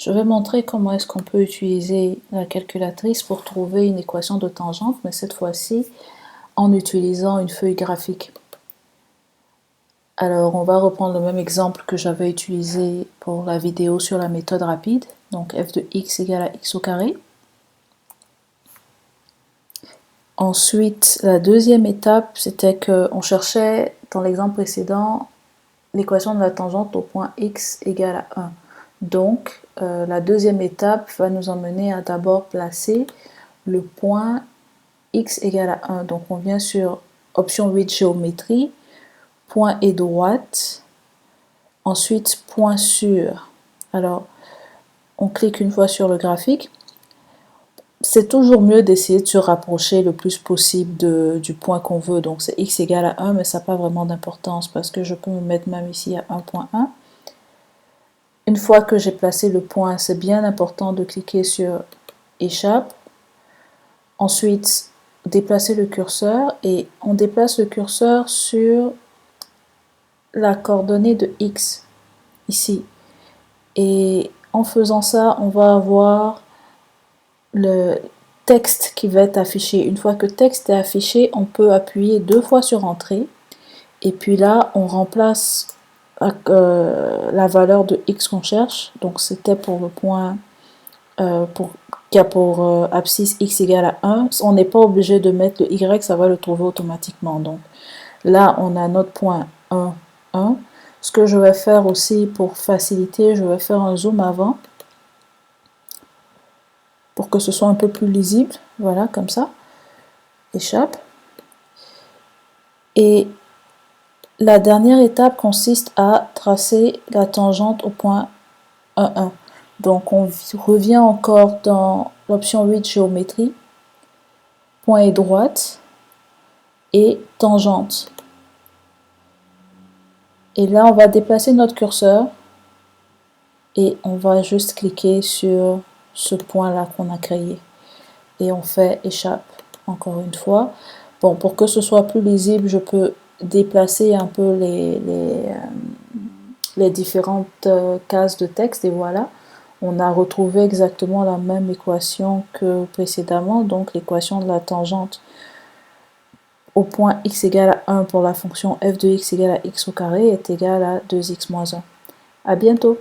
Je vais montrer comment est-ce qu'on peut utiliser la calculatrice pour trouver une équation de tangente, mais cette fois-ci en utilisant une feuille graphique. Alors, on va reprendre le même exemple que j'avais utilisé pour la vidéo sur la méthode rapide. Donc, f de x égale à x au carré. Ensuite, la deuxième étape, c'était qu'on cherchait, dans l'exemple précédent, l'équation de la tangente au point x égale à 1. Donc, la deuxième étape va nous emmener à d'abord placer le point x égale à 1. Donc, on vient sur option 8 géométrie, point et droite, ensuite point sur. Alors, on clique une fois sur le graphique. C'est toujours mieux d'essayer de se rapprocher le plus possible du point qu'on veut. Donc, c'est x égale à 1, mais ça n'a pas vraiment d'importance parce que je peux me mettre même ici à 1.1. Une fois que j'ai placé le point, c'est bien important de cliquer sur échappe. Ensuite, déplacer le curseur et on déplace le curseur sur la coordonnée de x, ici. Et en faisant ça, on va avoir le texte qui va être affiché. Une fois que le texte est affiché, on peut appuyer 2 fois sur Entrée. Et puis là, on remplace la valeur de x qu'on cherche. Donc c'était pour le point pour abscisse x égale à 1. On n'est pas obligé de mettre le y, ça va le trouver automatiquement. Donc là, on a notre point 1, 1. Ce que je vais faire aussi pour faciliter, je vais faire un zoom avant pour que ce soit un peu plus lisible. Voilà, comme ça. Échappe. Et la dernière étape consiste à tracer la tangente au point 1, 1. Donc on revient encore dans l'option 8 géométrie, point et droite et tangente. Et là on va déplacer notre curseur et on va juste cliquer sur ce point là qu'on a créé. Et on fait échappe encore une fois. Bon, pour que ce soit plus lisible, je peux déplacer un peu les différentes cases de texte et voilà. On a retrouvé exactement la même équation que précédemment, donc l'équation de la tangente au point x égale à 1 pour la fonction f de x égale à x au carré est égale à 2x moins 1. À bientôt!